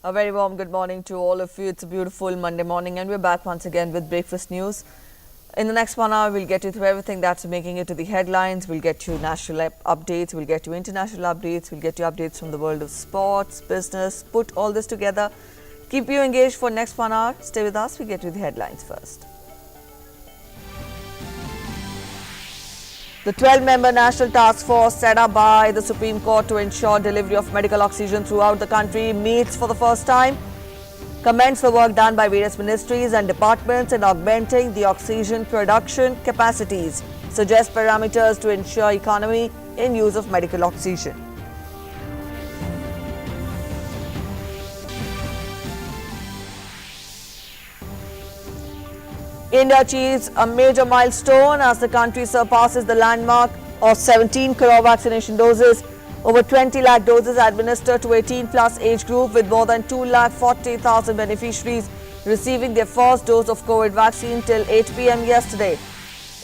A very warm good morning to all of you. It's a beautiful Monday morning and we're back once again with breakfast news. In the next 1 hour, we'll get you through everything that's making it to the headlines. We'll get you national updates, we'll get you international updates, we'll get you updates from the world of sports, business, put all this together. Keep you engaged for next 1 hour. Stay with us, we'll get you the headlines first. The 12-member National Task Force set up by the Supreme Court to ensure delivery of medical oxygen throughout the country meets for the first time. Commends the work done by various ministries and departments in augmenting the oxygen production capacities. Suggests parameters to ensure economy in use of medical oxygen. India achieves a major milestone as the country surpasses the landmark of 17 crore vaccination doses. Over 20 lakh doses administered to 18 plus age group, with more than 2,40,000 beneficiaries receiving their first dose of COVID vaccine till 8 p.m. yesterday.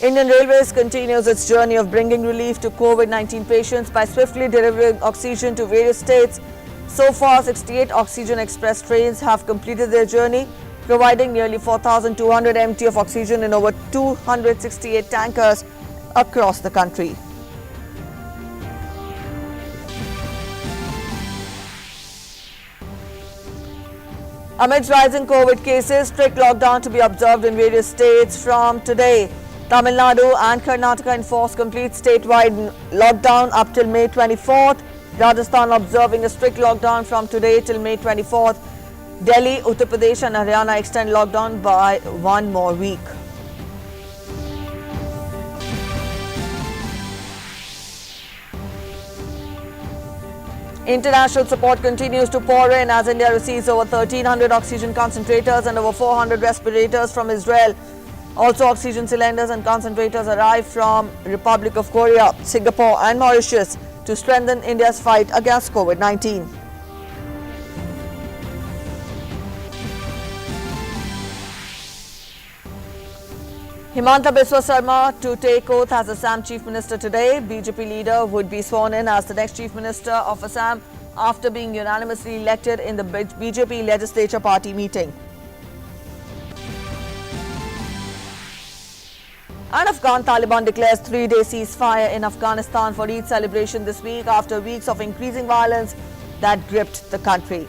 Indian Railways continues its journey of bringing relief to COVID-19 patients by swiftly delivering oxygen to various states. So far, 68 Oxygen Express trains have completed their journey, providing nearly 4,200 MT of oxygen in over 268 tankers across the country. Amidst rising COVID cases, strict lockdown to be observed in various states from today. Tamil Nadu and Karnataka enforce complete statewide lockdown up till May 24th. Rajasthan observing a strict lockdown from today till May 24th. Delhi, Uttar Pradesh and Haryana extend lockdown by 1 more week. International support continues to pour in as India receives over 1,300 oxygen concentrators and over 400 respirators from Israel. Also, oxygen cylinders and concentrators arrive from Republic of Korea, Singapore and Mauritius to strengthen India's fight against COVID-19. Himanta Biswa Sarma to take oath as Assam Chief Minister today. BJP leader would be sworn in as the next Chief Minister of Assam after being unanimously elected in the BJP Legislature Party meeting. And Afghan Taliban declares 3-day ceasefire in Afghanistan for Eid celebration this week after weeks of increasing violence that gripped the country.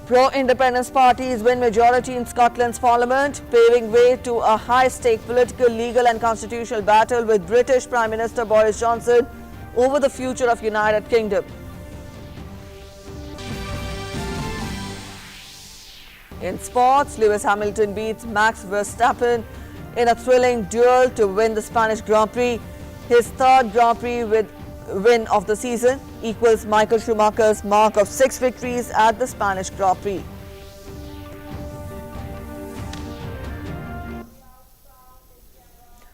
Pro-independence parties win majority in Scotland's parliament, paving way to a high-stake political, legal and constitutional battle with British Prime Minister Boris Johnson over the future of United Kingdom. In sports, Lewis Hamilton beats Max Verstappen in a thrilling duel to win the Spanish Grand Prix. His third Grand Prix win of the season equals Michael Schumacher's mark of 6 victories at the Spanish Grand Prix.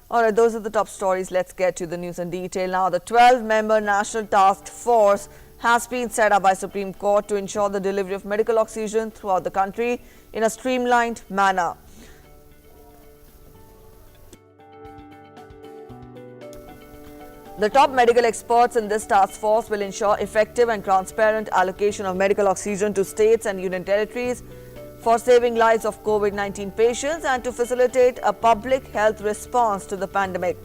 Alright, those are the top stories. Let's get to the news in detail now. The 12-member National Task Force has been set up by Supreme Court to ensure the delivery of medical oxygen throughout the country in a streamlined manner. The top medical experts in this task force will ensure effective and transparent allocation of medical oxygen to states and union territories for saving lives of COVID-19 patients and to facilitate a public health response to the pandemic.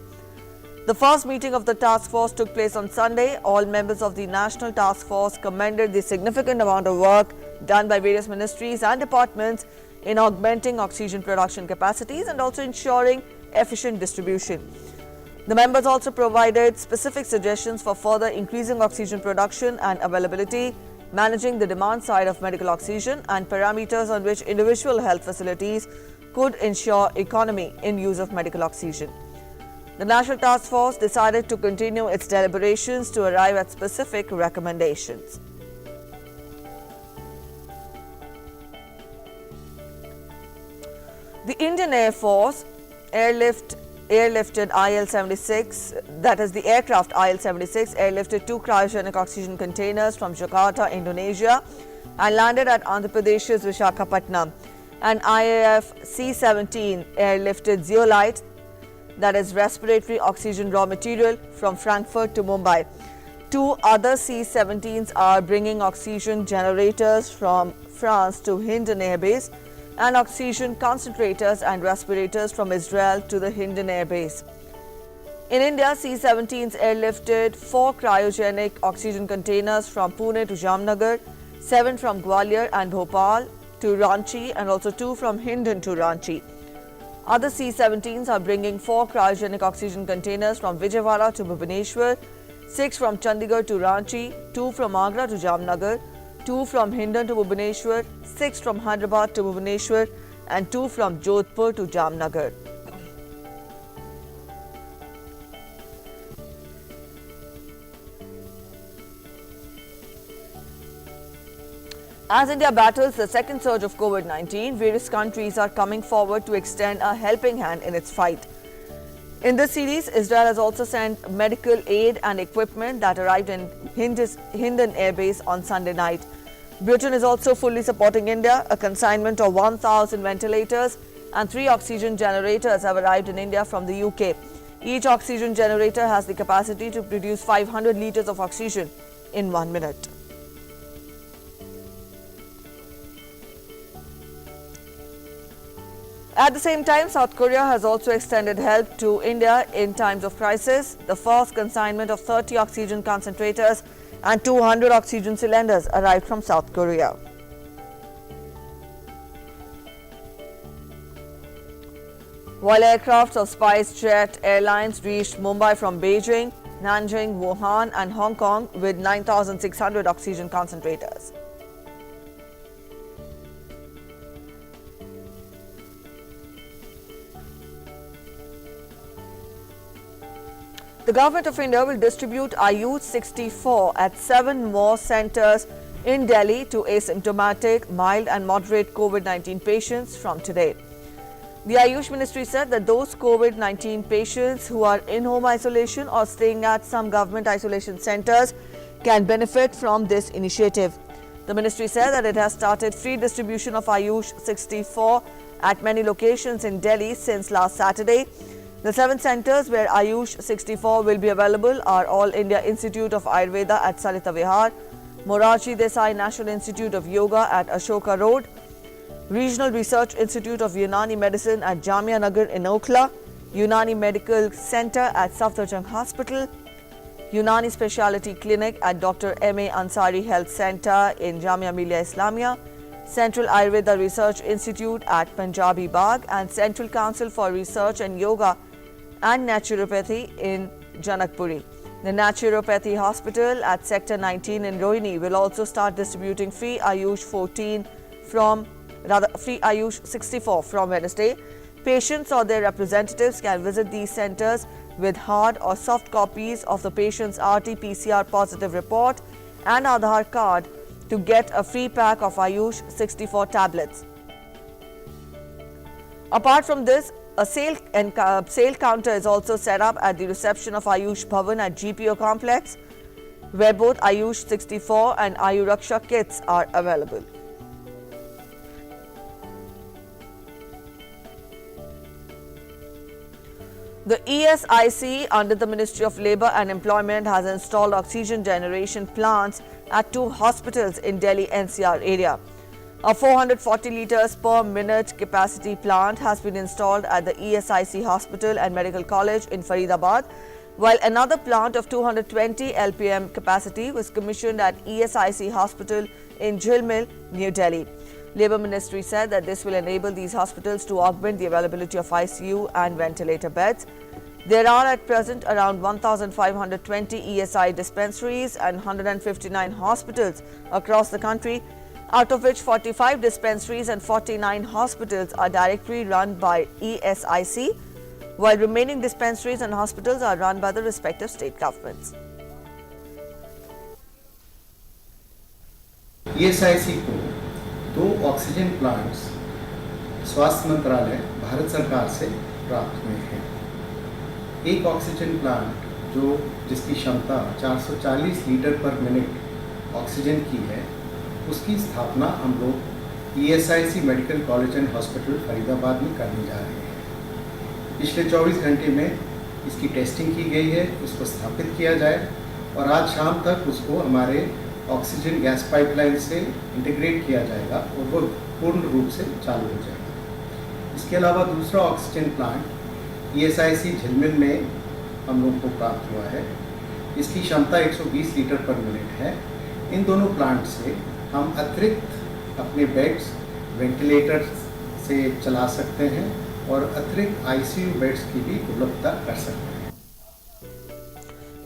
The first meeting of the task force took place on Sunday. All members of the National Task Force commended the significant amount of work done by various ministries and departments in augmenting oxygen production capacities and also ensuring efficient distribution. The members also provided specific suggestions for further increasing oxygen production and availability, managing the demand side of medical oxygen, and parameters on which individual health facilities could ensure economy in use of medical oxygen. The National Task Force decided to continue its deliberations to arrive at specific recommendations. The Indian Air Force airlifted IL-76, that is the aircraft IL-76, airlifted 2 cryogenic oxygen containers from Jakarta, Indonesia and landed at Andhra Pradesh's Visakhapatnam. An IAF C-17 airlifted zeolite that is respiratory oxygen raw material, from Frankfurt to Mumbai. 2 other C-17s are bringing oxygen generators from France to Hindon Air Base and oxygen concentrators and respirators from Israel to the Hindon Air Base. In India, C-17s airlifted 4 cryogenic oxygen containers from Pune to Jamnagar, 7 from Gwalior and Bhopal to Ranchi, and also 2 from Hindon to Ranchi. Other C-17s are bringing 4 cryogenic oxygen containers from Vijayawada to Bhubaneswar, 6 from Chandigarh to Ranchi, 2 from Agra to Jamnagar, 2 from Hindon to Bhubaneswar, 6 from Hyderabad to Bhubaneswar, and 2 from Jodhpur to Jamnagar. As India battles the second surge of COVID-19, various countries are coming forward to extend a helping hand in its fight. In this series, Israel has also sent medical aid and equipment that arrived in Hindon Air Base on Sunday night. Britain is also fully supporting India. A consignment of 1,000 ventilators and 3 oxygen generators have arrived in India from the UK. Each oxygen generator has the capacity to produce 500 litres of oxygen in 1 minute. At the same time, South Korea has also extended help to India in times of crisis. The first consignment of 30 oxygen concentrators and 200 oxygen cylinders arrived from South Korea. While aircrafts of SpiceJet Airlines reached Mumbai from Beijing, Nanjing, Wuhan and Hong Kong with 9,600 oxygen concentrators. The Government of India will distribute Ayush 64 at 7 more centres in Delhi to asymptomatic, mild and moderate COVID-19 patients from today. The Ayush Ministry said that those COVID-19 patients who are in home isolation or staying at some government isolation centres can benefit from this initiative. The ministry said that it has started free distribution of Ayush 64 at many locations in Delhi since last Saturday. The 7 centres where Ayush 64 will be available are All India Institute of Ayurveda at Sarita Vihar, Morarji Desai National Institute of Yoga at Ashoka Road, Regional Research Institute of Unani Medicine at Jamia Nagar in Okhla, Unani Medical Centre at Safdarjung Hospital, Unani Speciality Clinic at Dr. M.A. Ansari Health Centre in Jamia Millia Islamia, Central Ayurveda Research Institute at Punjabi Bagh, and Central Council for Research and Yoga and Naturopathy in Janakpuri. The Naturopathy Hospital at Sector 19 in Rohini will also start distributing free Ayush 64 from Wednesday. Patients or their representatives can visit these centres with hard or soft copies of the patient's RT-PCR positive report and Aadhaar card to get a free pack of Ayush 64 tablets. Apart from this, a sale counter is also set up at the reception of Ayush Bhavan at GPO complex, where both Ayush 64 and Ayuraksha kits are available. The ESIC under the Ministry of Labour and Employment has installed oxygen generation plants at 2 hospitals in Delhi NCR area. A 440 litres per minute capacity plant has been installed at the ESIC Hospital and Medical College in Faridabad, while another plant of 220 LPM capacity was commissioned at ESIC Hospital in Jhilmil, New Delhi. Labour Ministry said that this will enable these hospitals to augment the availability of ICU and ventilator beds. There are at present around 1,520 ESI dispensaries and 159 hospitals across the country, out of which 45 dispensaries and 49 hospitals are directly run by ESIC, while remaining dispensaries and hospitals are run by the respective state governments. ESIC को 2 oxygen plants स्वास्थ्य मंत्रालय भारत सरकार से प्राप्त हुए हैं। एक oxygen plant जिसकी क्षमता 440 लीटर पर मिनट ऑक्सीजन की है, उसकी स्थापना हम लोग ESIC medical college and hospital Faridabad में करने जा रहे हैं। पिछले 24 घंटे में इसकी टेस्टिंग की गई है, उसको स्थापित किया जाए और आज शाम तक उसको हमारे ऑक्सीजन गैस पाइपलाइन से इंटीग्रेट किया जाएगा और वो पूर्ण रूप से चालू हो जाएगा। इसके अलावा दूसरा ऑक्सीजन प्लांट ESIC झिलमिल में हम लोग को प्राप्त हुआ है। इसकी क्षमता 120 लीटर पर मिनट है। इन दोनों प्लांट से हम अतिरिक्त अपने बेड्स वेंटिलेटर से चला सकते हैं और अतिरिक्त ICU बेड्स की भी उपलब्धता कर सकते हैं।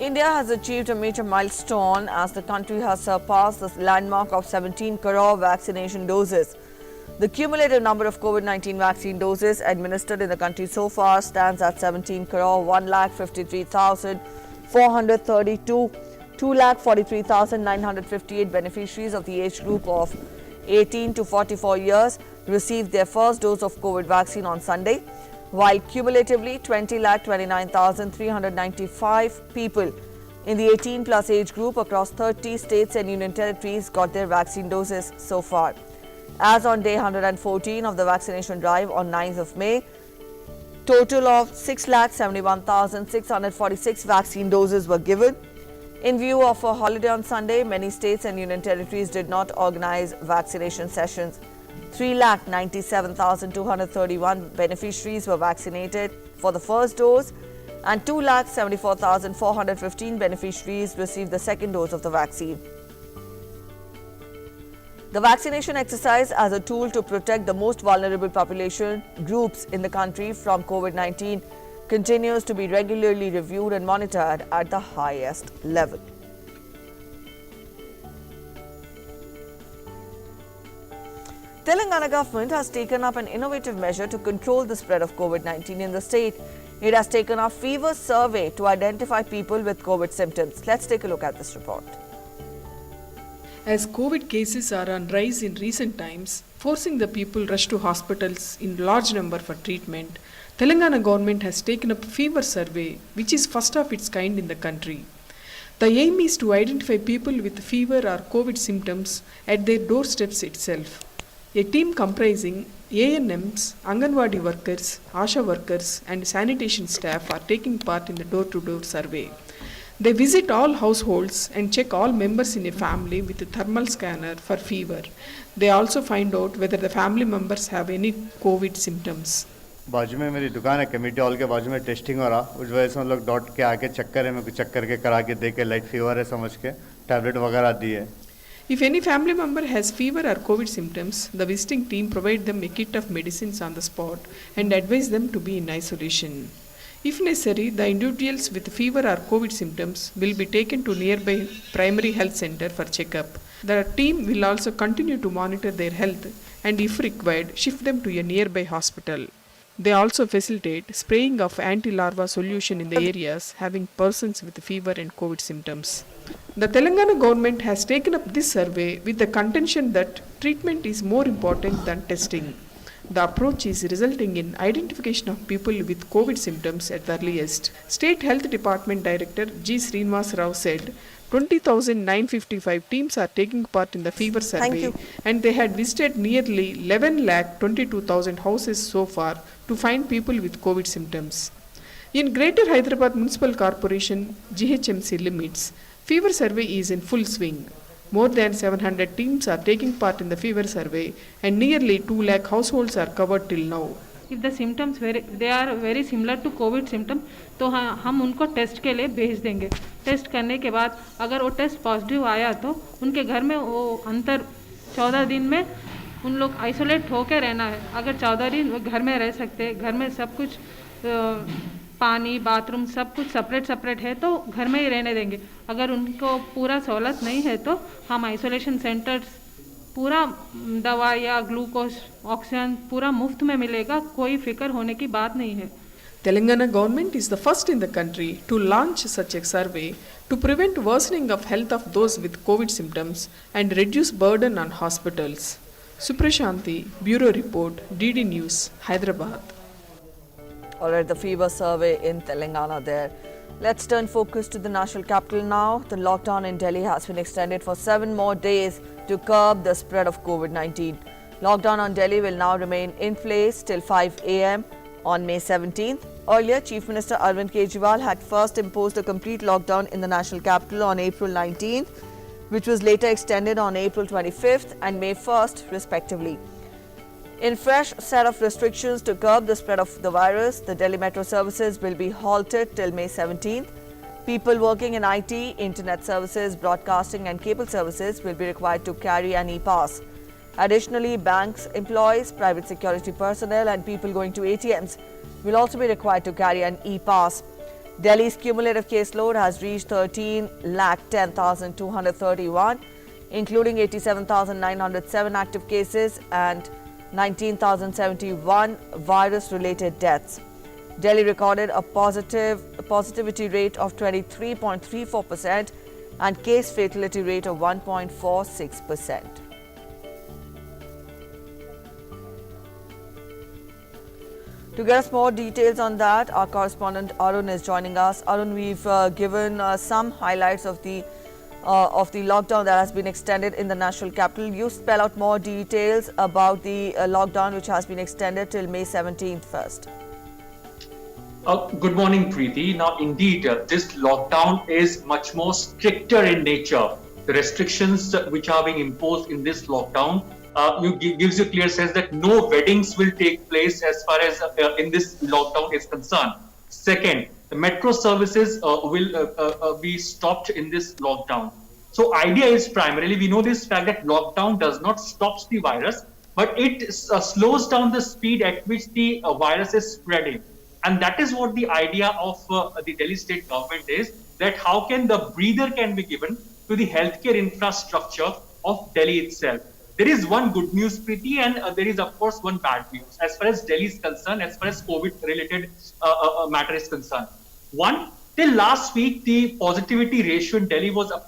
India has achieved a major milestone as the country has surpassed the landmark of 17 crore vaccination doses. The cumulative number of COVID-19 vaccine doses administered in the country so far stands at 17 crore 1,53,432. 2,43,958 beneficiaries of the age group of 18 to 44 years received their first dose of COVID vaccine on Sunday, while cumulatively 20,29,395 people in the 18 plus age group across 30 states and union territories got their vaccine doses so far. As on day 114 of the vaccination drive on 9th of May, total of 6,71,646 vaccine doses were given. In view of a holiday on Sunday, many states and union territories did not organize vaccination sessions. 3,97,231 beneficiaries were vaccinated for the first dose and 2,74,415 beneficiaries received the second dose of the vaccine. The vaccination exercise as a tool to protect the most vulnerable population groups in the country from COVID-19 continues to be regularly reviewed and monitored at the highest level. Telangana government has taken up an innovative measure to control the spread of COVID-19 in the state. It has taken up fever survey to identify people with COVID symptoms. Let's take a look at this report. As COVID cases are on rise in recent times, forcing the people rush to hospitals in large number for treatment, Telangana government has taken up fever survey, which is first of its kind in the country. The aim is to identify people with fever or COVID symptoms at their doorsteps itself. A team comprising ANMs, Anganwadi workers, ASHA workers and sanitation staff are taking part in the door-to-door survey. They visit all households and check all members in a family with a thermal scanner for fever. They also find out whether the family members have any COVID symptoms. बाजू में मेरी दुकान है, committee hall के बाजू में testing हो रहा, उस वजह से हम लोग डॉट के आके चक्कर है, मेरे को चक्कर के करा के देख के लाइट फीवर है समझ के टैबलेट वगैरह दी है. If any family member has fever or COVID symptoms, the visiting team provide them a kit of medicines on the spot and advise them to be in isolation. If necessary, the individuals with fever or COVID symptoms will be taken to nearby primary health center for checkup. The team will also continue to monitor their health and if required, shift them to a nearby hospital. They also facilitate spraying of anti-larva solution in the areas having persons with fever and COVID symptoms. The Telangana government has taken up this survey with the contention that treatment is more important than testing. The approach is resulting in identification of people with COVID symptoms at the earliest. State Health Department Director G. Srinivas Rao said 20,955 teams are taking part in the fever survey and they had visited nearly 11,22,000 houses so far to find people with COVID symptoms. In Greater Hyderabad Municipal Corporation GHMC limits, fever survey is in full swing. More than 700 teams are taking part in the fever survey and nearly 2 lakh households are covered till now. If the symptoms they are very similar to COVID symptom, तो हम उनको test के लिए भेज देंगे. Test करने के बाद अगर वो टेस्ट पॉजिटिव आया तो उनके घर में वो अंतर 14 दिन में उन लोग आइसोलेट होकर रहना है. अगर 14 दिन घर में रह सकते, घर में सब कुछ पानी बाथरूम सब कुछ सेपरेट है तो घर में ही रहने देंगे. अगर उनको पूरा सहूलत नहीं है तो हम आइसोलेशन सेंटर्स पूरा दवा या ग्लूकोज ऑक्सीजन पूरा मुफ्त में मिलेगा. कोई फिक्र होने की बात नहीं है. Telangana government is the first in the country to launch such a survey to prevent worsening of health of those with COVID symptoms and reduce burden on hospitals. Suprashanti, Bureau Report, DD News, Hyderabad. Alright, the fever survey in Telangana there. Let's turn focus to the national capital now. The lockdown in Delhi has been extended for 7 more days to curb the spread of COVID-19. Lockdown on Delhi will now remain in place till 5 a.m. on May 17th. Earlier, Chief Minister Arvind Kejriwal had first imposed a complete lockdown in the national capital on April 19th, which was later extended on April 25th and May 1st, respectively. In fresh set of restrictions to curb the spread of the virus, the Delhi metro services will be halted till May 17th. People working in IT, internet services, broadcasting and cable services will be required to carry an e-pass. Additionally, banks, employees, private security personnel and people going to ATMs will also be required to carry an e-pass. Delhi's cumulative caseload has reached 13,10,231, including 87,907 active cases and 19,071 virus-related deaths. Delhi recorded a positivity rate of 23.34% and case fatality rate of 1.46%. To get us more details on that, our correspondent Arun is joining us. Arun, we've given some highlights of the lockdown that has been extended in the national capital. You spell out more details about the lockdown which has been extended till May 17th first. Good morning, Preeti. Now, indeed, this lockdown is much more stricter in nature. The restrictions which are being imposed in this lockdown gives you a clear sense that no weddings will take place as far as in this lockdown is concerned. Second, the metro services will be stopped in this lockdown. So idea is primarily, we know this fact that lockdown does not stop the virus, but it slows down the speed at which the virus is spreading. And that is what the idea of the Delhi state government is, that how can the breather can be given to the healthcare infrastructure of Delhi itself. There is one good news, Priti, and there is, of course, one bad news as far as Delhi is concerned, as far as COVID-related matter is concerned. One, till last week, the positivity ratio in Delhi was up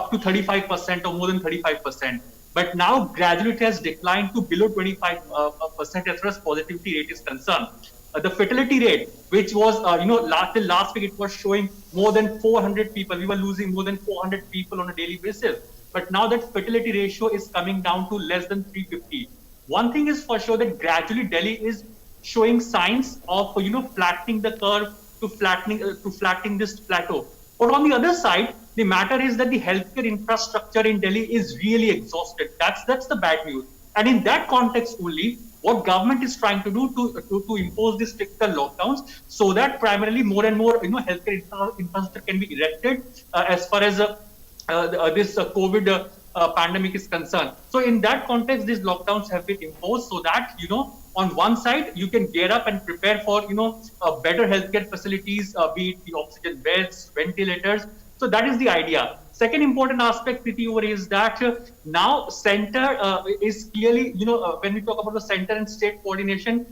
to 35% or more than 35%. But now, gradually, it has declined to below 25% as far as positivity rate is concerned. The fatality rate, which was, till last week, it was showing more than 400 people. We were losing more than 400 people on a daily basis. But now that fatality ratio is coming down to less than 350. One thing is for sure that gradually Delhi is showing signs of, flattening the curve to flattening this plateau. But on the other side, the matter is that the healthcare infrastructure in Delhi is really exhausted. That's the bad news. And in that context only, what government is trying to do to impose these stricter lockdowns, so that primarily more and more healthcare infrastructure can be erected as far as this COVID pandemic is concerned. So in that context, these lockdowns have been imposed so that on one side you can gear up and prepare for better healthcare facilities, be it the oxygen beds, ventilators. So that is the idea. Second important aspect, Priti, over is that now center is clearly, when we talk about the center and state coordination,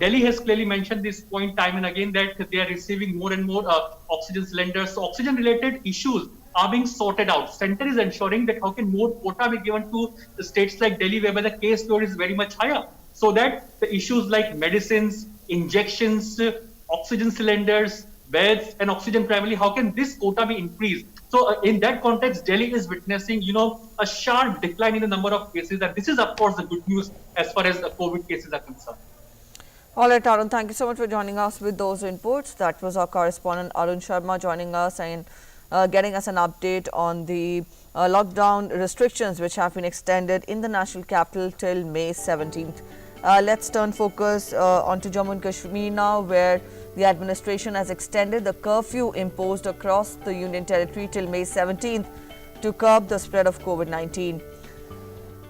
Delhi has clearly mentioned this point time and again that they are receiving more and more oxygen cylinders. So oxygen related issues are being sorted out. Center is ensuring that how can more quota be given to the states like Delhi, where the case load is very much higher, so that the issues like medicines, injections, oxygen cylinders, beds, and oxygen primarily, how can this quota be increased? So in that context, Delhi is witnessing, a sharp decline in the number of cases, and this is, of course, the good news as far as COVID cases are concerned. All right, Arun, thank you so much for joining us with those inputs. That was our correspondent Arun Sharma joining us and getting us an update on the lockdown restrictions which have been extended in the national capital till May 17th. Let's turn focus onto Jammu and Kashmir now, where the administration has extended the curfew imposed across the Union Territory till May 17th to curb the spread of COVID-19.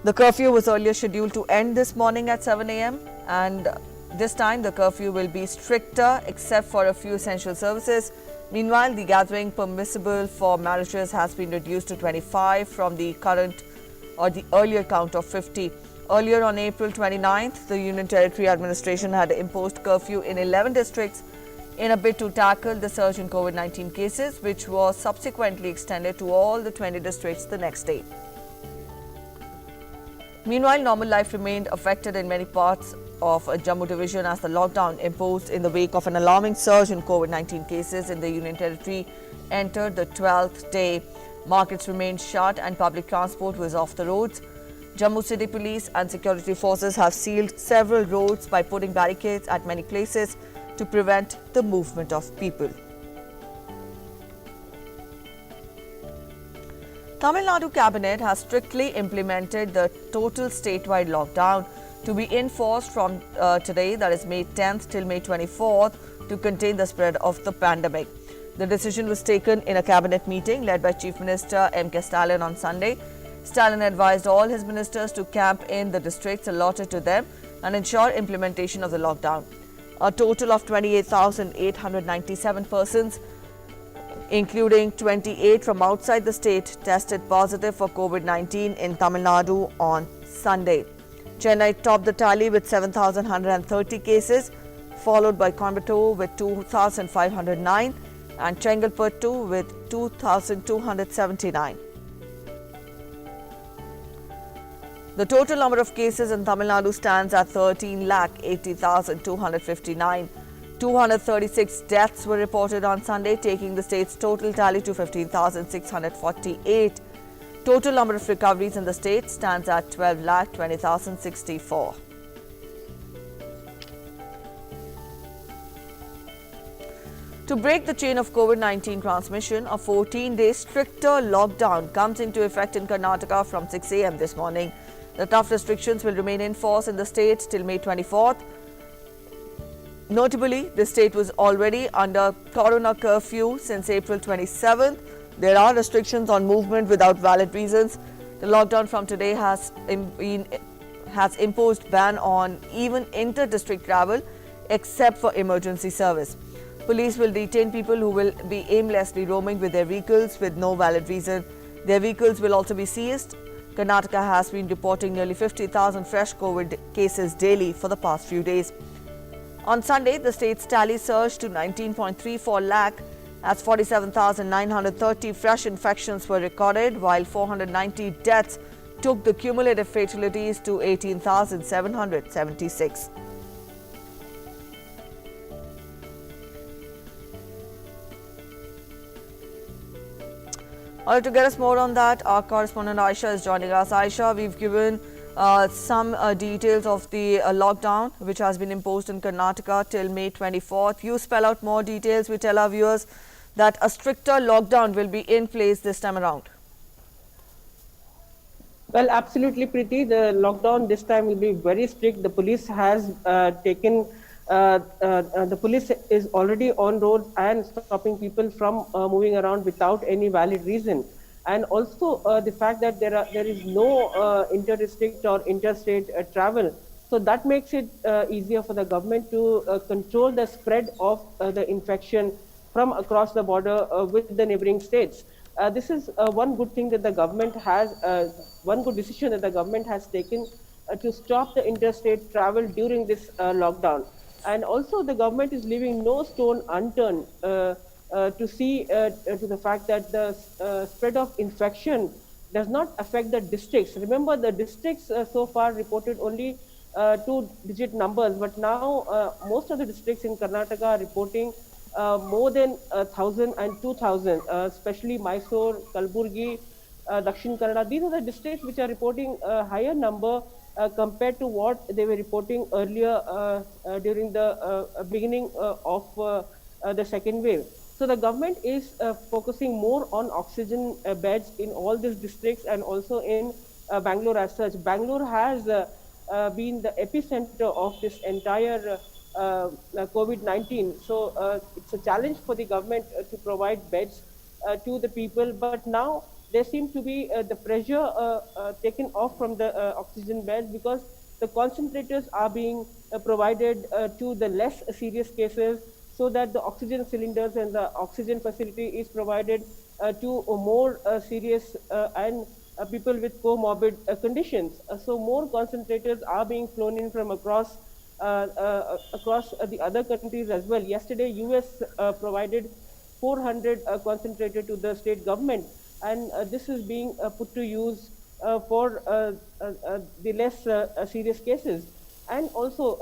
The curfew was earlier scheduled to end this morning at 7 a.m. and this time the curfew will be stricter except for a few essential services. Meanwhile, the gathering permissible for marriages has been reduced to 25 from the current or the earlier count of 50. Earlier on April 29th, the Union Territory administration had imposed curfew in 11 districts in a bid to tackle the surge in COVID-19 cases, which was subsequently extended to all the 20 districts the next day. Meanwhile, normal life remained affected in many parts of Jammu division as the lockdown imposed in the wake of an alarming surge in COVID-19 cases in the Union Territory entered the 12th day. Markets remained shut and public transport was off the roads. Jammu City Police and security forces have sealed several roads by putting barricades at many places to prevent the movement of people. Tamil Nadu Cabinet has strictly implemented the total statewide lockdown to be enforced from today, that is May 10th till May 24th, to contain the spread of the pandemic. The decision was taken in a cabinet meeting led by Chief Minister M.K. Stalin on Sunday. Stalin advised all his ministers to camp in the districts allotted to them and ensure implementation of the lockdown. A total of 28,897 persons, including 28 from outside the state, tested positive for COVID-19 in Tamil Nadu on Sunday. Chennai topped the tally with 7,130 cases, followed by Coimbatore with 2,509 and Chengalpattu with 2,279. The total number of cases in Tamil Nadu stands at 13,80,259. 236 deaths were reported on Sunday, taking the state's total tally to 15,648. Total number of recoveries in the state stands at 12,20,064. To break the chain of COVID-19 transmission, a 14-day stricter lockdown comes into effect in Karnataka from 6 a.m. this morning. The tough restrictions will remain in force in the state till May 24th. Notably, the state was already under corona curfew since April 27th. There are restrictions on movement without valid reasons. The lockdown from today has imposed ban on even inter-district travel except for emergency service. Police will detain people who will be aimlessly roaming with their vehicles with no valid reason. Their vehicles will also be seized. Karnataka has been reporting nearly 50,000 fresh COVID cases daily for the past few days. On Sunday, the state's tally surged to 19.34 lakh as 47,930 fresh infections were recorded, while 490 deaths took the cumulative fatalities to 18,776. To get us more on that, our correspondent Aisha is joining us. Aisha, we've given some details of the lockdown which has been imposed in Karnataka till May 24th. You spell out more details. We tell our viewers that a stricter lockdown will be in place this time around. Well, absolutely, Priti. The lockdown this time will be very strict. The police has the police is already on road and stopping people from moving around without any valid reason. And also the fact that there is no inter-district or interstate travel. So that makes it easier for the government to control the spread of the infection from across the border with the neighboring states. This is one good thing that the government has, one good decision that the government has taken to stop the interstate travel during this lockdown. And also the government is leaving no stone unturned to see to the fact that the spread of infection does not affect the districts. Remember, the districts so far reported only 2-digit numbers, but now most of the districts in Karnataka are reporting more than 1,000 and 2,000, especially Mysore, Kalburgi, Dakshin Kannada. These are the districts which are reporting a higher number compared to what they were reporting earlier during the beginning of the second wave. So the government is focusing more on oxygen beds in all these districts and also in Bangalore as such. Bangalore has been the epicenter of this entire COVID-19. So it's a challenge for the government to provide beds to the people. But now there seems to be the pressure taken off from the oxygen beds because the concentrators are being provided to the less serious cases, so that the oxygen cylinders and the oxygen facility is provided to more serious and people with comorbid conditions. So more concentrators are being flown in from across the other countries as well. Yesterday, US provided 400 concentrators to the state government, and this is being put to use for the less serious cases. And also,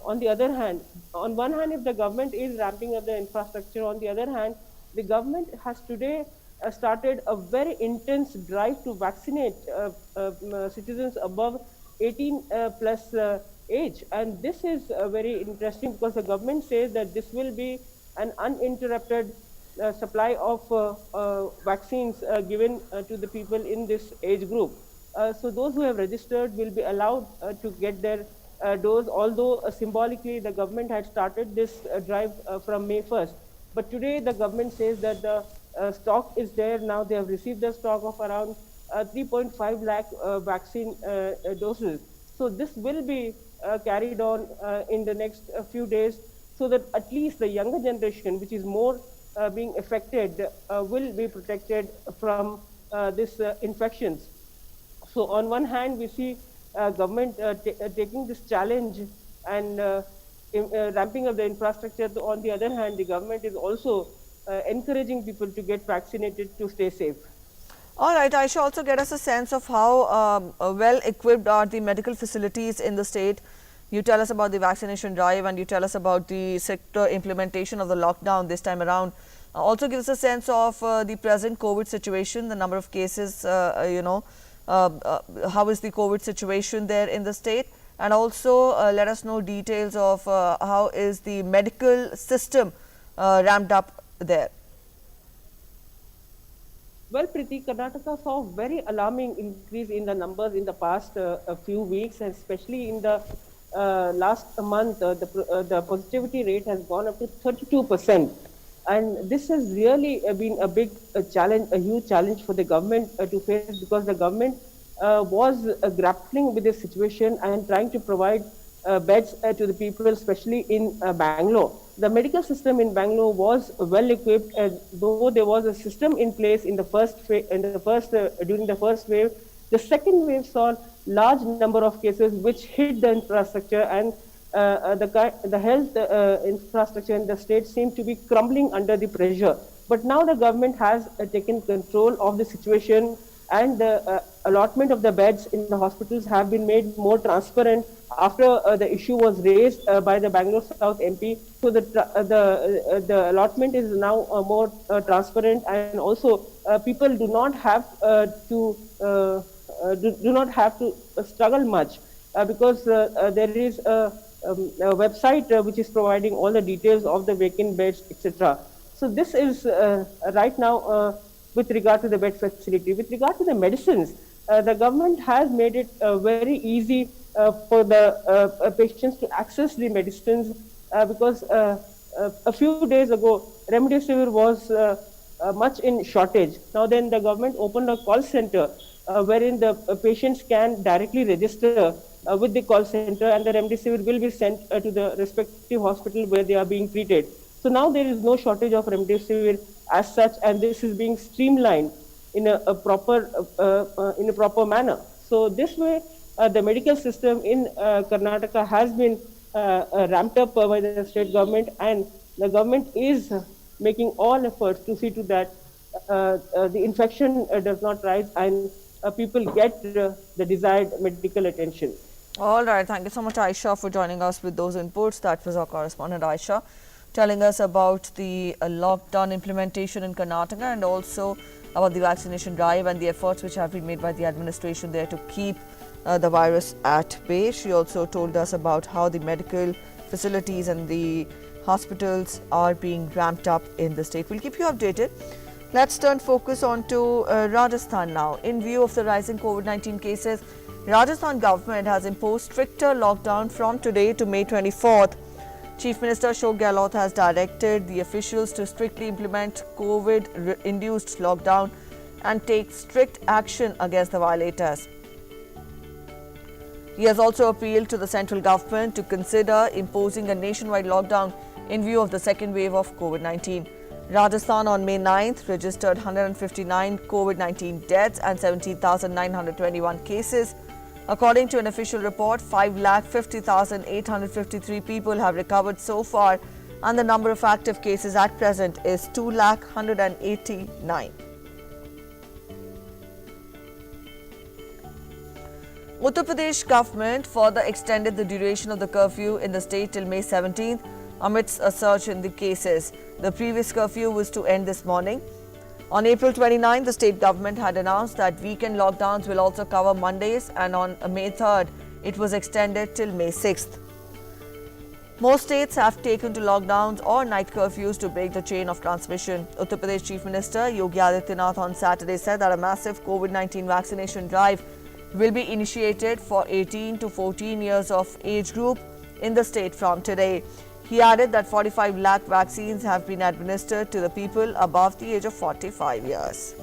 on the other hand, on one hand, if the government is ramping up the infrastructure, on the other hand, the government has today started a very intense drive to vaccinate citizens above 18 plus age. And this is very interesting because the government says that this will be an uninterrupted supply of vaccines given to the people in this age group. So those who have registered will be allowed to get their dose, although symbolically the government had started this drive from May 1st. But today the government says that the stock is there. Now they have received a stock of around 3.5 lakh vaccine doses. So this will be carried on in the next few days, so that at least the younger generation, which is more being affected, will be protected from this infections. So on one hand, we see government taking this challenge and ramping up the infrastructure. On the other hand, the government is also encouraging people to get vaccinated to stay safe. All right, I shall also get us a sense of how well equipped are the medical facilities in the state. You tell us about the vaccination drive and you tell us about the sector implementation of the lockdown this time around. Also give us a sense of the present COVID situation, the number of cases, how is the COVID situation there in the state, and also let us know details of how is the medical system ramped up there. Well, Priti, Karnataka saw a very alarming increase in the numbers in the past a few weeks, and especially in the last month, the positivity rate has gone up to 32%. And this has really been a big challenge, a huge challenge for the government to face, because the government was grappling with this situation and trying to provide beds to the people, especially in Bangalore. The medical system in Bangalore was well equipped, and though there was a system in place in the during the first wave, the second wave saw large number of cases which hit the infrastructure, and the health infrastructure in the state seemed to be crumbling under the pressure. But now the government has taken control of the situation, and the allotment of the beds in the hospitals have been made more transparent after the issue was raised by the Bangalore South MP. So the allotment is now more transparent, and also people do not have to struggle much because there is a website which is providing all the details of the vacant beds, etc. So this is right now with regard to the bed facility. With regard to the medicines, the government has made it very easy for the patients to access the medicines because a few days ago, remdesivir was much in shortage. Now then, the government opened a call center wherein the patients can directly register with the call center, and the remdesivir will be sent to the respective hospital where they are being treated. So now there is no shortage of remdesivir as such, and this is being streamlined in a proper manner. So this way, the medical system in Karnataka has been ramped up by the state government, and the government is making all efforts to see to that the infection does not rise and people get the desired medical attention. All right, thank you so much, Aisha, for joining us with those inputs. That was our correspondent, Aisha, telling us about the lockdown implementation in Karnataka and also about the vaccination drive and the efforts which have been made by the administration there to keep the virus at bay. She also told us about how the medical facilities and the hospitals are being ramped up in the state. We'll keep you updated. Let's turn focus on to Rajasthan now. In view of the rising COVID-19 cases, Rajasthan government has imposed stricter lockdown from today to May 24th. Chief Minister Ashok Gehlot has directed the officials to strictly implement COVID-induced lockdown and take strict action against the violators. He has also appealed to the central government to consider imposing a nationwide lockdown in view of the second wave of COVID-19. Rajasthan on May 9th registered 159 COVID-19 deaths and 17,921 cases. According to an official report, 5,50,853 people have recovered so far, and the number of active cases at present is 2,189. Uttar Pradesh government further extended the duration of the curfew in the state till May 17th amidst a surge in the cases. The previous curfew was to end this morning. On April 29, the state government had announced that weekend lockdowns will also cover Mondays, and on May 3rd, it was extended till May 6th. Most states have taken to lockdowns or night curfews to break the chain of transmission. Uttar Pradesh Chief Minister Yogi Adityanath on Saturday said that a massive COVID-19 vaccination drive will be initiated for 18 to 14 years of age group in the state from today. He added that 45 lakh vaccines have been administered to the people above the age of 45 years.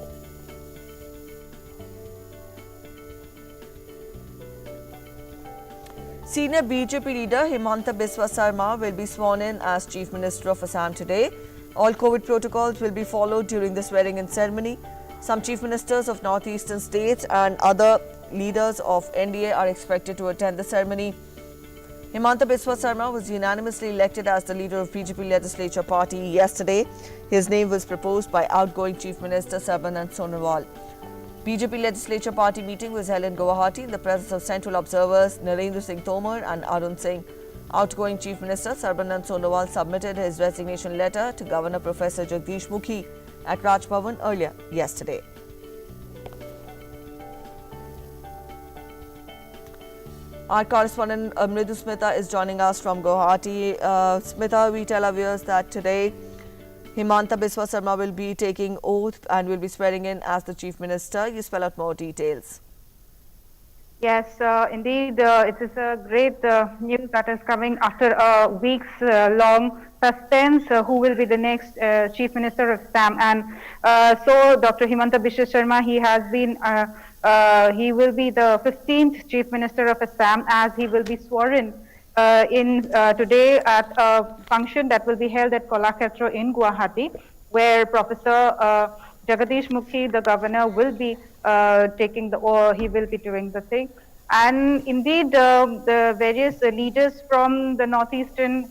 Senior BJP leader Himanta Biswa Sarma will be sworn in as Chief Minister of Assam today. All COVID protocols will be followed during the swearing-in ceremony. Some chief ministers of northeastern states and other leaders of NDA are expected to attend the ceremony. Himanta Biswa Sarma was unanimously elected as the leader of BJP legislature party yesterday. His name was proposed by outgoing Chief Minister Sarbanand Sonowal. BJP legislature party meeting was held in Guwahati in the presence of central observers Narendra Singh Tomar and Arun Singh. Outgoing Chief Minister Sarbanand Sonowal submitted his resignation letter to Governor Professor Jagdish Mukhi at Raj Bhavan earlier yesterday. Our correspondent Mridu Smita is joining us from Guwahati. Smita, we tell our viewers that today Himanta Biswa Sarma will be taking oath and will be swearing in as the Chief Minister. You spell out more details. Yes, indeed, it is a great news that is coming after a week's long suspense. Who will be the next Chief Minister of Assam? And so, Dr. Himanta Biswa Sarma, he has been, he will be the 15th Chief Minister of Assam, as he will be sworn in today at a function that will be held at Kalakshetra in Guwahati, where Professor Jagdish Mukhi, the governor, will be taking the, or he will be doing the thing. And indeed, the various leaders from the northeastern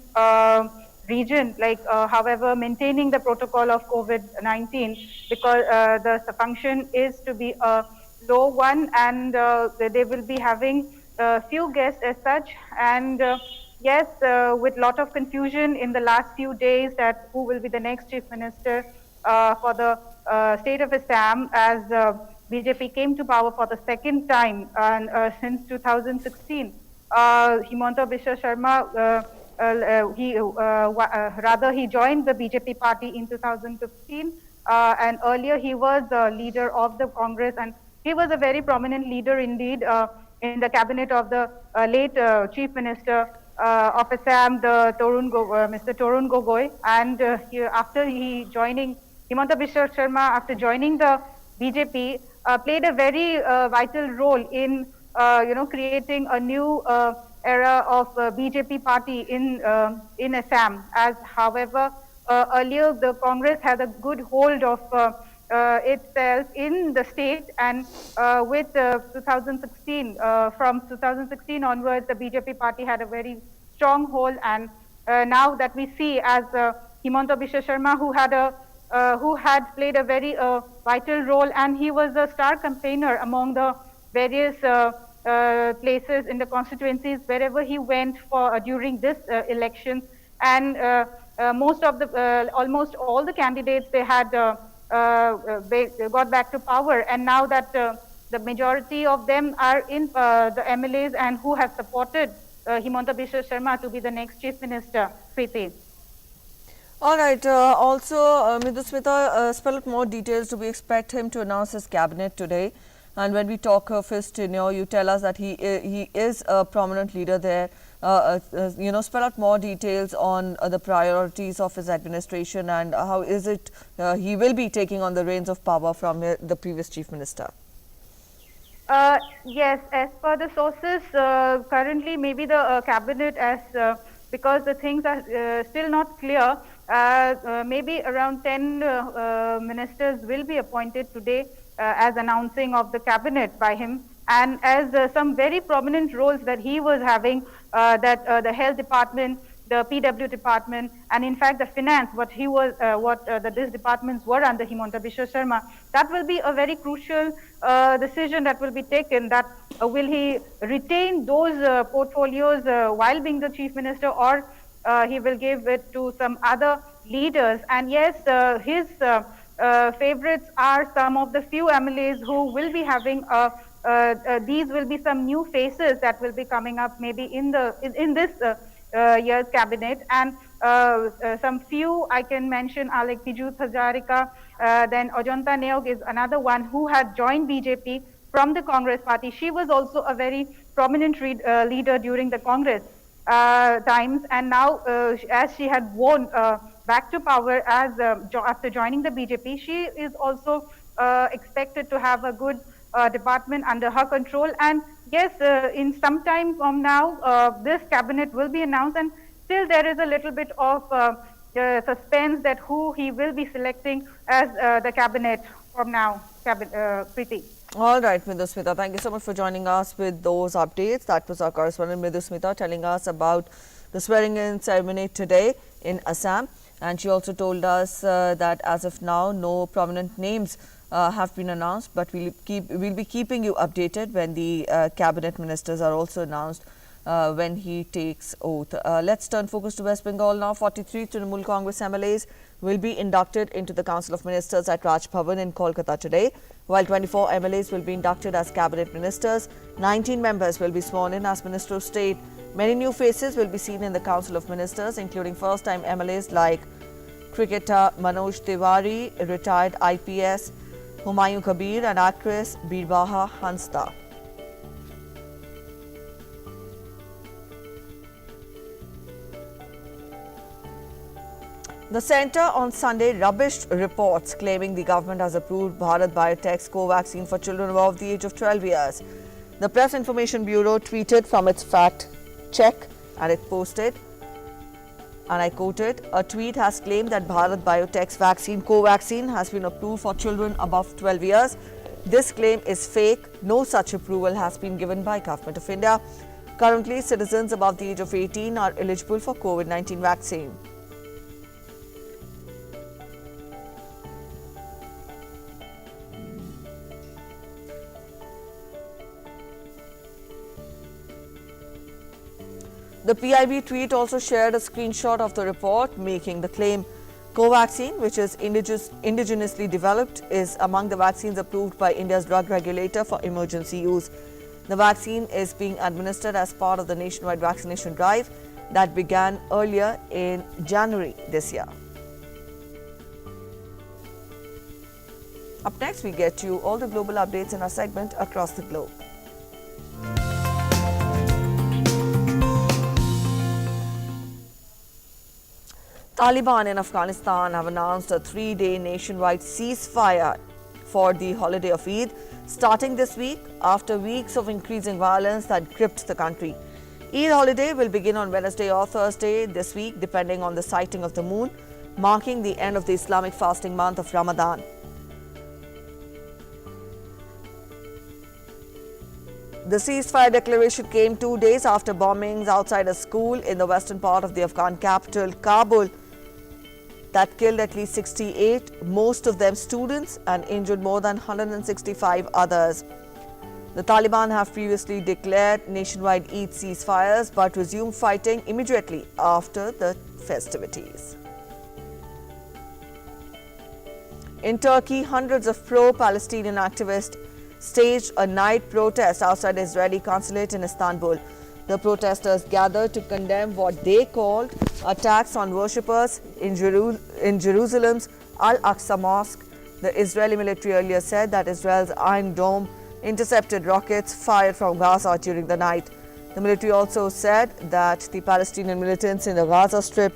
region, like, however, maintaining the protocol of COVID-19, because the function is to be a low one, and they will be having few guests as such. And yes, with lot of confusion in the last few days that who will be the next Chief Minister for the state of Assam, as BJP came to power for the second time since 2016. Himanta Biswa Sarma, he joined the BJP party in 2015, and earlier he was the leader of the Congress, and he was a very prominent leader indeed in the cabinet of the late Chief Minister of Assam, Mr. Torun Gogoi. And after Himanta Biswa Sarma, after joining the BJP, played a very vital role in creating a new era of BJP party in Assam. As however, earlier the Congress had a good hold of itself in the state, and with 2016, from 2016 onwards, the BJP party had a very strong hold. And now that we see as Himanta Biswa Sarma, who had played a very vital role, and he was a star campaigner among the various places in the constituencies wherever he went for during this election. And almost all the candidates, they had got back to power, and now that the majority of them are in the MLAs and who have supported Himanta Biswa Sarma to be the next Chief Minister. Priti. All right. Also, Mridu Smita, spell out more details. Do we expect him to announce his cabinet today? And when we talk of his tenure, you tell us that he is a prominent leader there. Spell out more details on the priorities of his administration, and how is it he will be taking on the reins of power from the previous Chief Minister. Yes, as per the sources, currently maybe the cabinet, because the things are still not clear, maybe around 10 ministers will be appointed today as announcing of the cabinet by him. And as some very prominent roles that he was having, the health department, the PW department, and in fact the finance, these departments were under Himanta Biswa Sarma, that will be a very crucial decision that will be taken, that will he retain those portfolios while being the Chief Minister, or he will give it to some other leaders. And yes, his favorites are some of the few MLAs who will be having these will be some new faces that will be coming up maybe in this year's cabinet, and some few I can mention are like Pijut Hazarika, then Ajanta Neog is another one who had joined BJP from the Congress party. She was also a very prominent leader during the Congress times, and now as she had won back to power as after joining the BJP, she is also expected to have a good department under her control. And yes, in some time from now, this cabinet will be announced, and still there is a little bit of suspense that who he will be selecting as the cabinet from now, Priti. All right, Midusmita, thank you so much for joining us with those updates. That was our correspondent Midusmita telling us about the swearing-in ceremony today in Assam. And she also told us that as of now, no prominent names have been announced, but we'll be keeping you updated when the cabinet ministers are also announced when he takes oath. Let's turn focus to West Bengal now. 43 Trinamool Congress MLAs will be inducted into the Council of Ministers at Raj Bhavan in Kolkata today, while 24 MLAs will be inducted as cabinet ministers. 19 members will be sworn in as Minister of State. Many new faces will be seen in the Council of Ministers, including first-time MLAs like cricketer Manoj Tiwari, retired IPS Humayun Kabir, and actress Birbaha Hansta. The centre on Sunday rubbished reports claiming the government has approved Bharat Biotech's co-vaccine for children above the age of 12 years. The Press Information Bureau tweeted from its fact check, and it posted, and I quoted, a tweet has claimed that Bharat Biotech's vaccine co-vaccine has been approved for children above 12 years. This claim is fake. No such approval has been given by Government of India. Currently, citizens above the age of 18 are eligible for COVID-19 vaccine. The PIB tweet also shared a screenshot of the report making the claim Covaxin, which is indigenously developed, is among the vaccines approved by India's drug regulator for emergency use. The vaccine is being administered as part of the nationwide vaccination drive that began earlier in January this year. Up next, we get you all the global updates in our segment Across the Globe. Taliban in Afghanistan have announced a 3-day nationwide ceasefire for the holiday of Eid, starting this week after weeks of increasing violence that gripped the country. Eid holiday will begin on Wednesday or Thursday this week, depending on the sighting of the moon, marking the end of the Islamic fasting month of Ramadan. The ceasefire declaration came 2 days after bombings outside a school in the western part of the Afghan capital, Kabul, that killed at least 68, most of them students, and injured more than 165 others. The Taliban have previously declared nationwide Eid ceasefires but resumed fighting immediately after the festivities. In Turkey, hundreds of pro-Palestinian activists staged a night protest outside the Israeli Consulate in Istanbul. The protesters gathered to condemn what they called attacks on worshippers in Jerusalem's Al-Aqsa Mosque. The Israeli military earlier said that Israel's Iron Dome intercepted rockets fired from Gaza during the night. The military also said that the Palestinian militants in the Gaza Strip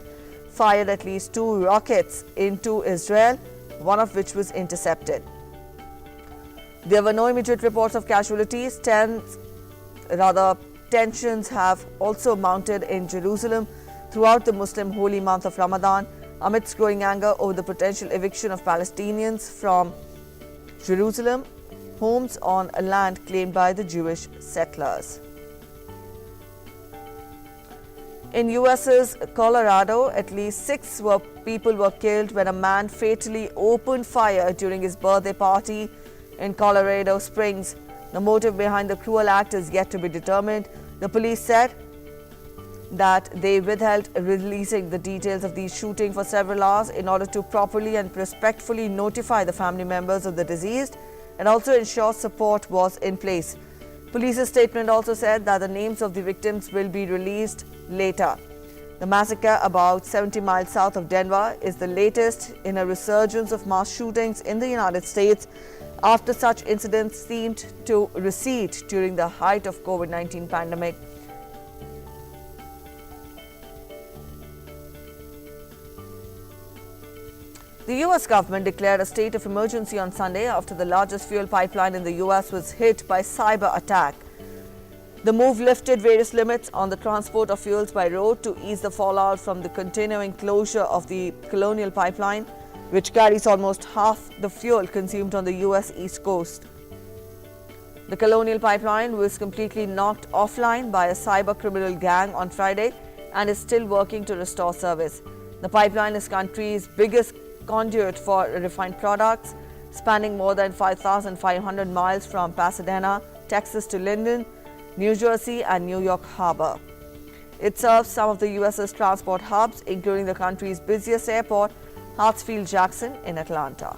fired at least 2 rockets into Israel, one of which was intercepted. There were no immediate reports of casualties. Tensions have also mounted in Jerusalem throughout the Muslim holy month of Ramadan, amidst growing anger over the potential eviction of Palestinians from Jerusalem, homes on land claimed by the Jewish settlers. In US's Colorado, at least 6 people were killed when a man fatally opened fire during his birthday party in Colorado Springs. The motive behind the cruel act is yet to be determined. The police said that they withheld releasing the details of the shooting for several hours in order to properly and respectfully notify the family members of the deceased and also ensure support was in place. Police's statement also said that the names of the victims will be released later. The massacre about 70 miles south of Denver is the latest in a resurgence of mass shootings in the United States after such incidents seemed to recede during the height of COVID-19 pandemic. The US government declared a state of emergency on Sunday after the largest fuel pipeline in the US was hit by cyber attack. The move lifted various limits on the transport of fuels by road to ease the fallout from the continuing closure of the Colonial pipeline, which carries almost half the fuel consumed on the US East Coast. The Colonial pipeline was completely knocked offline by a cyber criminal gang on Friday and is still working to restore service. The pipeline is country's biggest conduit for refined products, spanning more than 5,500 miles from Pasadena, Texas to Linden, New Jersey and New York Harbor. It serves some of the US's transport hubs, including the country's busiest airport, Hartsfield-Jackson in Atlanta.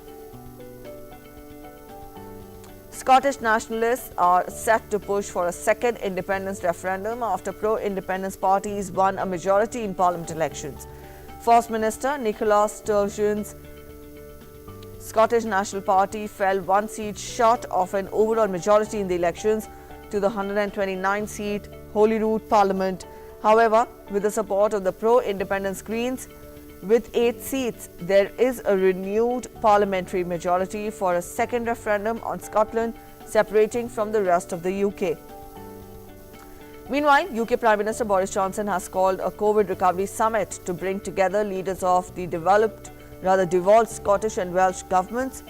Scottish nationalists are set to push for a second independence referendum after pro-independence parties won a majority in parliament elections. First Minister Nicola Sturgeon's Scottish National Party fell one seat short of an overall majority in the elections to the 129-seat Holyrood Parliament. However, with the support of the pro-independence Greens, with 8 seats, there is a renewed parliamentary majority for a second referendum on Scotland, separating from the rest of the UK. Meanwhile, UK Prime Minister Boris Johnson has called a COVID recovery summit to bring together leaders of the devolved Scottish and Welsh governments.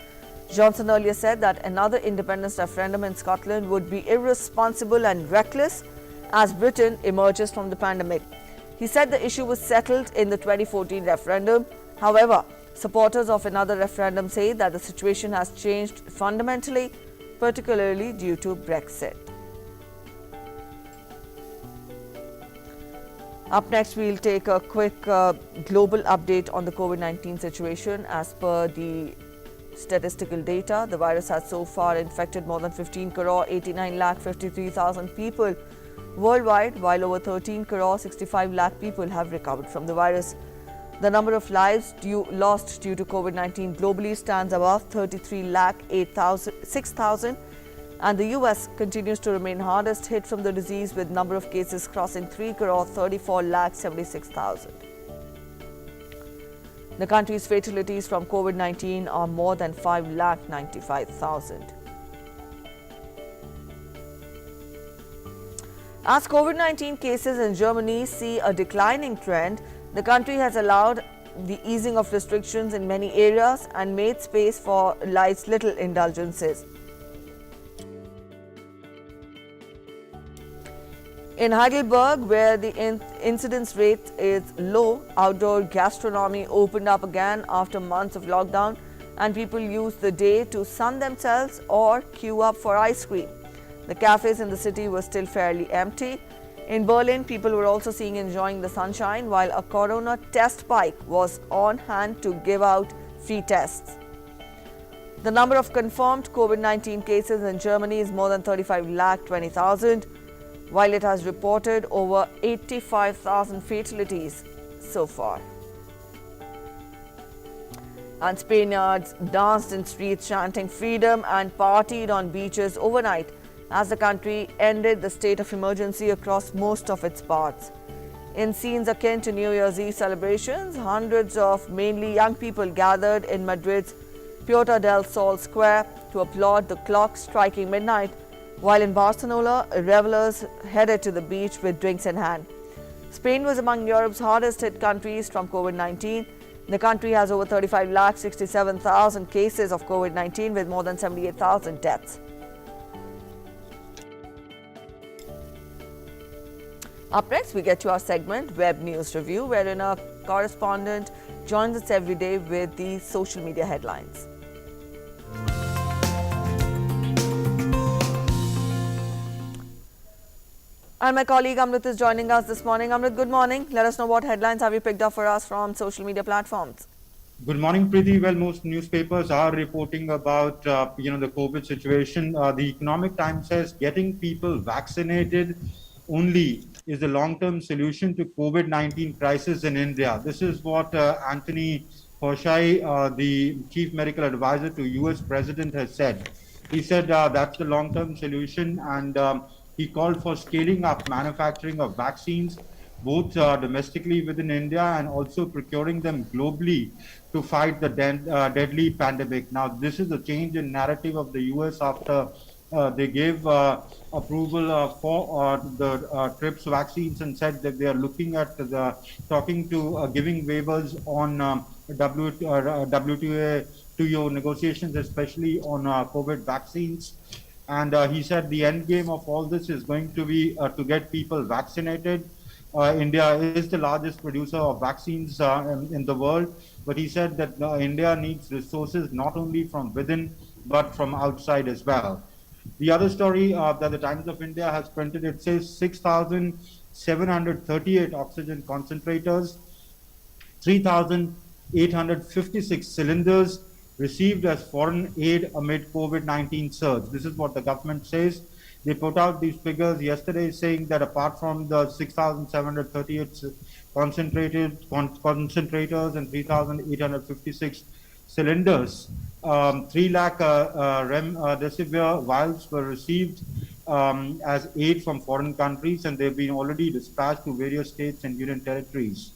Johnson earlier said that another independence referendum in Scotland would be irresponsible and reckless as Britain emerges from the pandemic. He said the issue was settled in the 2014 referendum. However, supporters of another referendum say that the situation has changed fundamentally, particularly due to Brexit. Up next, we'll take a quick global update on the COVID-19 situation. As per the statistical data, the virus has so far infected more than 15 crore 89 lakh 53,000 people worldwide, while over 13 crore 65 lakh people have recovered from the virus. The number of lives lost due to COVID-19 globally stands above 33 lakh 6,000, and the US continues to remain hardest hit from the disease, with number of cases crossing 3 crore 34 lakh 76,000. The country's fatalities from COVID-19 are more than 5 lakh 95,000. As COVID-19 cases in Germany see a declining trend, the country has allowed the easing of restrictions in many areas and made space for life's little indulgences. In Heidelberg, where the incidence rate is low, outdoor gastronomy opened up again after months of lockdown, and people used the day to sun themselves or queue up for ice cream. The cafes in the city were still fairly empty. In Berlin, people were also seen enjoying the sunshine, while a corona test bike was on hand to give out free tests. The number of confirmed COVID-19 cases in Germany is more than 35 lakh 20,000, while it has reported over 85,000 fatalities so far. And Spaniards danced in streets chanting freedom and partied on beaches overnight as the country ended the state of emergency across most of its parts. In scenes akin to New Year's Eve celebrations, hundreds of mainly young people gathered in Madrid's Puerta del Sol Square to applaud the clock striking midnight, while in Barcelona, revelers headed to the beach with drinks in hand. Spain was among Europe's hardest hit countries from COVID-19. The country has over 35 lakh 67,000 cases of COVID-19 with more than 78,000 deaths. Up next, we get to our segment, Web News Review, wherein a correspondent joins us every day with the social media headlines. And my colleague Amrit is joining us this morning. Amrit, good morning. Let us know what headlines have you picked up for us from social media platforms. Good morning, Priti. Well, most newspapers are reporting about, the COVID situation. The Economic Times says getting people vaccinated only is the long-term solution to COVID-19 crisis in India. This is what Anthony Fauci, the chief medical advisor to US president, has said. He said that's the long-term solution, and he called for scaling up manufacturing of vaccines, both domestically within India and also procuring them globally to fight the deadly pandemic. Now, this is a change in narrative of the US after they gave approval for the TRIPS vaccines and said that they are looking at giving waivers on WTO negotiations, especially on COVID vaccines. And he said the end game of all this is going to be to get people vaccinated. India is the largest producer of vaccines in the world, but he said that India needs resources not only from within, but from outside as well. The other story that the Times of India has printed, it says 6,738 oxygen concentrators, 3,856 cylinders received as foreign aid amid COVID-19 surge. This is what the government says. They put out these figures yesterday saying that apart from the 6,738 concentrators and 3,856 cylinders, 3 lakh remdesivir vials were received as aid from foreign countries, and they've been already dispatched to various states and union territories.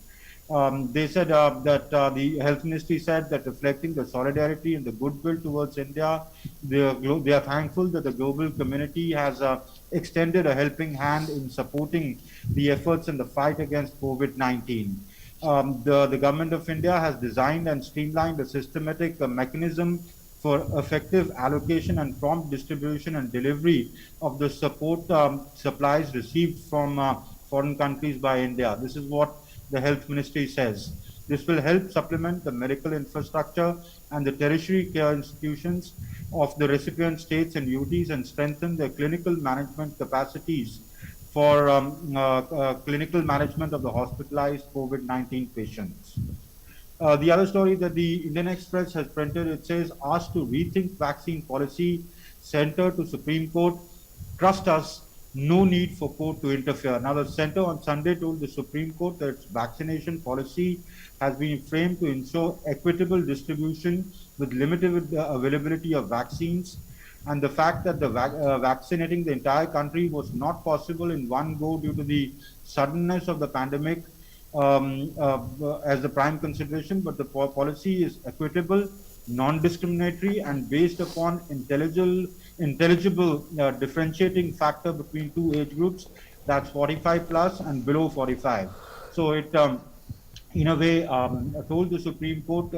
They said that the health ministry said that reflecting the solidarity and the goodwill towards India, they are thankful that the global community has extended a helping hand in supporting the efforts in the fight against COVID-19. The government of India has designed and streamlined a systematic mechanism for effective allocation and prompt distribution and delivery of the support supplies received from foreign countries by India. This is what the health ministry says. This will help supplement the medical infrastructure and the tertiary care institutions of the recipient states and UTs and strengthen their clinical management capacities for clinical management of the hospitalized COVID-19 patients. The other story that the Indian Express has printed, it says, asked to rethink vaccine policy, Center to Supreme Court, trust us, no need for court to interfere. Now, the Center on Sunday told the Supreme Court that its vaccination policy has been framed to ensure equitable distribution with limited availability of vaccines, and the fact that the vaccinating the entire country was not possible in one go due to the suddenness of the pandemic as the prime consideration, but the policy is equitable, non-discriminatory, and based upon intelligible differentiating factor between two age groups, that's 45 plus and below 45. So it in a way told the Supreme Court,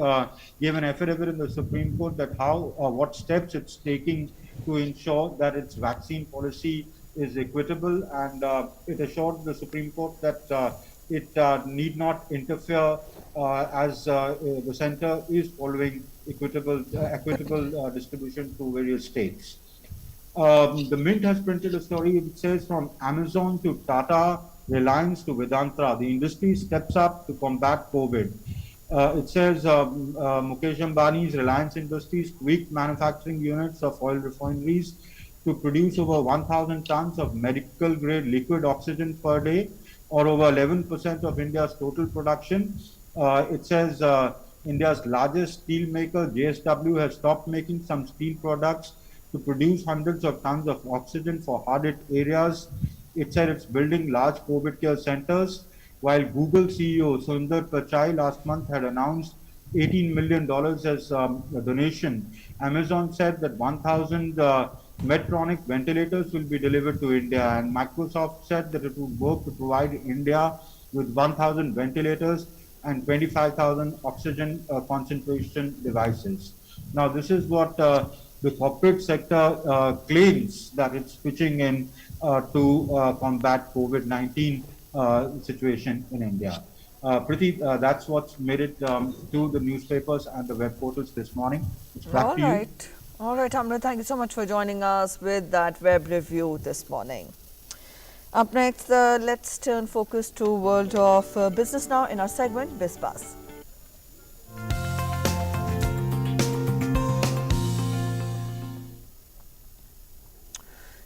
gave an affidavit in the Supreme Court that what steps it's taking to ensure that its vaccine policy is equitable, and it assured the Supreme Court that it need not interfere as the center is following equitable distribution to various states. The Mint has printed a story which says from Amazon to Tata, Reliance to Vedanta, the industry steps up to combat COVID. It says Mukesh Ambani's Reliance Industries tweaked manufacturing units of oil refineries to produce over 1,000 tons of medical grade liquid oxygen per day, or over 11% of India's total production. It says India's largest steel maker, JSW, has stopped making some steel products to produce hundreds of tons of oxygen for hard-hit areas. It said it's building large COVID care centers, while Google CEO Sundar Pichai last month had announced $18 million as a donation. Amazon said that 1,000 Medtronic ventilators will be delivered to India, and Microsoft said that it would work to provide India with 1,000 ventilators and 25,000 oxygen concentration devices. Now, this is what the corporate sector claims that it's pitching in to combat COVID-19 situation in India. Priti, that's what's made it to the newspapers and the web portals this morning. It's back to you. All right, Amrit, thank you so much for joining us with that web review this morning. Up next, let's turn focus to world of business now in our segment BizBuzz.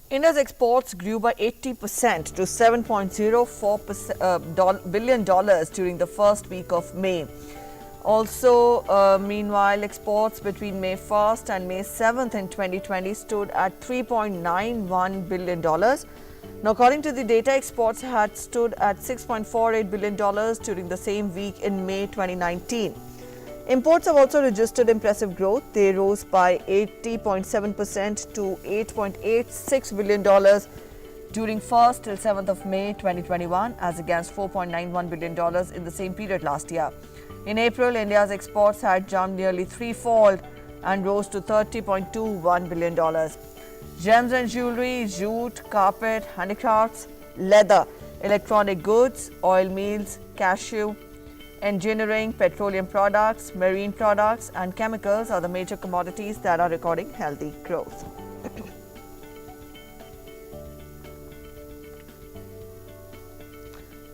India's exports grew by 80% to $7.04 billion during the first week of May. Also, meanwhile, exports between May 1st and May 7th in 2020 stood at $3.91 billion. Now, according to the data, exports had stood at $6.48 billion during the same week in May 2019. Imports have also registered impressive growth. They rose by 80.7% to $8.86 billion during 1st till 7th of May 2021 as against $4.91 billion in the same period last year. In April, India's exports had jumped nearly threefold and rose to $30.21 billion. Gems and jewelry, jute, carpet, handicrafts, leather, electronic goods, oil meals, cashew, engineering, petroleum products, marine products and chemicals are the major commodities that are recording healthy growth.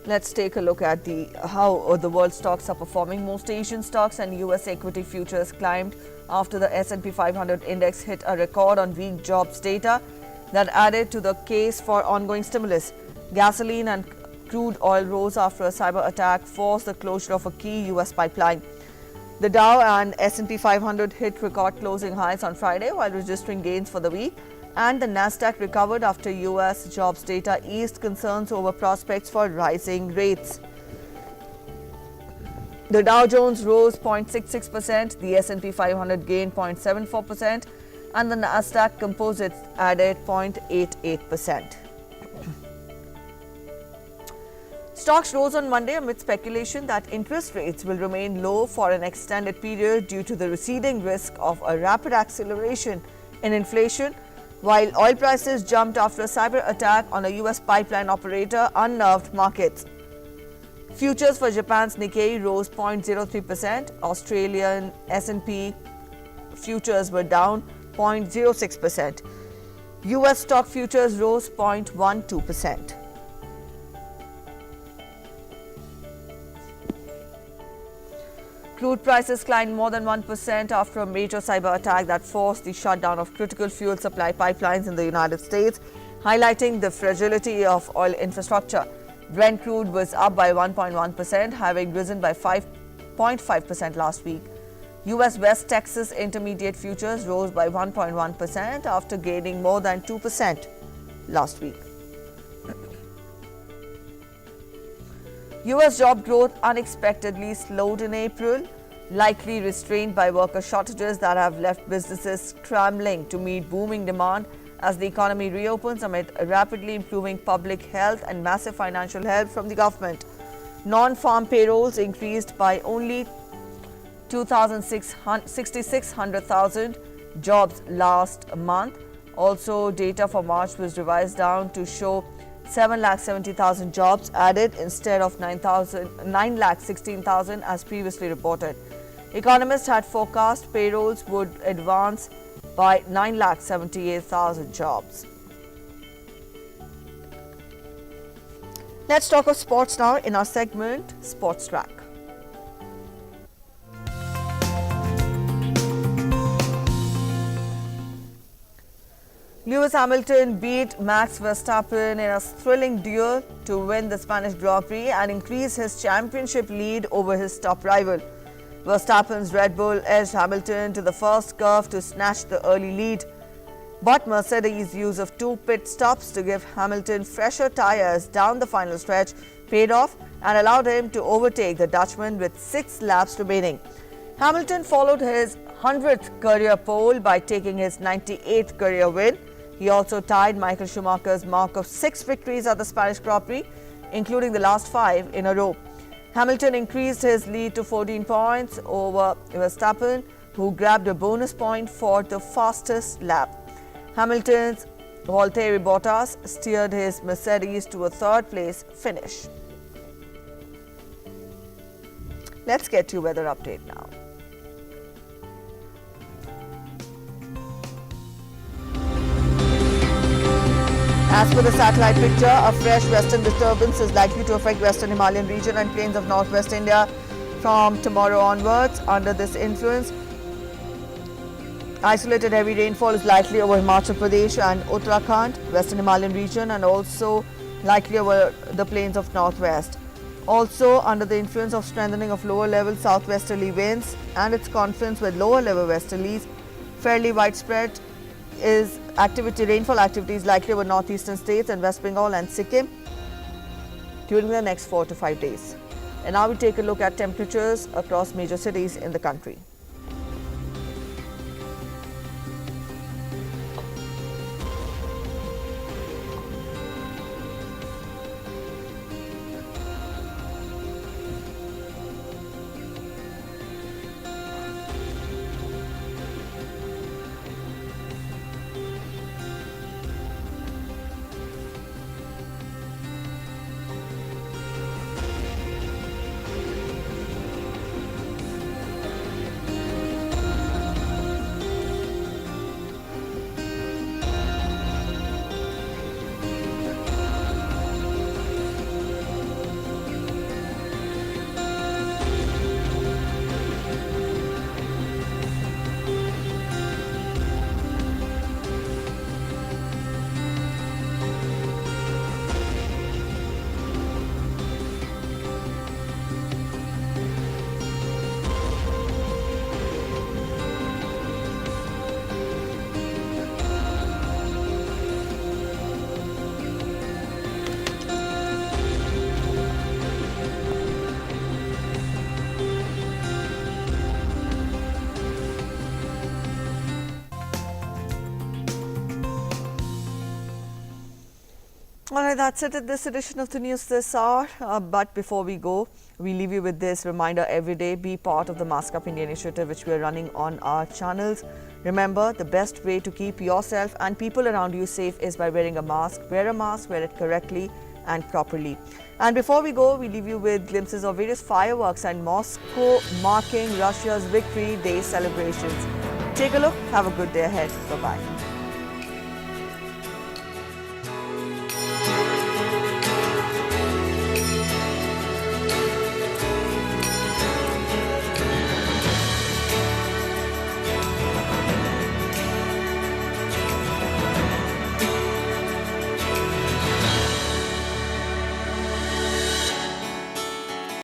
Let's take a look at how the world stocks are performing. Most Asian stocks and US equity futures climbed after the S&P 500 index hit a record on weak jobs data that added to the case for ongoing stimulus. Gasoline and crude oil rose after a cyber attack forced the closure of a key US pipeline. The Dow and S&P 500 hit record closing highs on Friday while registering gains for the week, and the Nasdaq recovered after US jobs data eased concerns over prospects for rising rates. The Dow Jones rose 0.66%, the S&P 500 gained 0.74%, and the Nasdaq Composite added 0.88%. Stocks rose on Monday amid speculation that interest rates will remain low for an extended period due to the receding risk of a rapid acceleration in inflation, while oil prices jumped after a cyber attack on a US pipeline operator unnerved markets. Futures for Japan's Nikkei rose 0.03%, Australian S&P futures were down 0.06%. US stock futures rose 0.12%. Crude prices climbed more than 1% after a major cyber attack that forced the shutdown of critical fuel supply pipelines in the United States, highlighting the fragility of oil infrastructure. Brent crude was up by 1.1%, having risen by 5.5% last week. US West Texas Intermediate futures rose by 1.1% after gaining more than 2% last week. US job growth unexpectedly slowed in April, likely restrained by worker shortages that have left businesses scrambling to meet booming demand as the economy reopens amid rapidly improving public health and massive financial help from the government. Non-farm payrolls increased by only 6,600,000 jobs last month. Also, data for March was revised down to show 7,70,000 jobs added instead of 9,16,000 as previously reported. Economists had forecast payrolls would advance by 9,78,000 jobs. Let's talk of sports now in our segment Sports Track. Lewis Hamilton beat Max Verstappen in a thrilling duel to win the Spanish Grand Prix and increase his championship lead over his top rival. Verstappen's Red Bull edged Hamilton to the first curve to snatch the early lead. But Mercedes' use of 2 pit stops to give Hamilton fresher tyres down the final stretch paid off and allowed him to overtake the Dutchman with 6 laps remaining. Hamilton followed his 100th career pole by taking his 98th career win. He also tied Michael Schumacher's mark of 6 victories at the Spanish Grand Prix, including the last 5 in a row. Hamilton increased his lead to 14 points over Verstappen, who grabbed a bonus point for the fastest lap. Hamilton's Valtteri Bottas steered his Mercedes to a 3rd place finish. Let's get to weather update now. As per the satellite picture, a fresh western disturbance is likely to affect western Himalayan region and plains of northwest India from tomorrow onwards. Under this influence, isolated heavy rainfall is likely over Himachal Pradesh and Uttarakhand, western Himalayan region, and also likely over the plains of northwest. Also, under the influence of strengthening of lower level southwesterly winds and its confluence with lower level westerlies, fairly widespread rainfall activity is likely over northeastern states and West Bengal and Sikkim during the next 4 to 5 days. And now we take a look at temperatures across major cities in the country. All right, that's it at this edition of the news this hour. But before we go, we leave you with this reminder every day: be part of the Mask Up India initiative, which we are running on our channels. Remember, the best way to keep yourself and people around you safe is by wearing a mask. Wear a mask, wear it correctly and properly. And before we go, we leave you with glimpses of various fireworks and Moscow marking Russia's Victory Day celebrations. Take a look. Have a good day ahead. Bye-bye.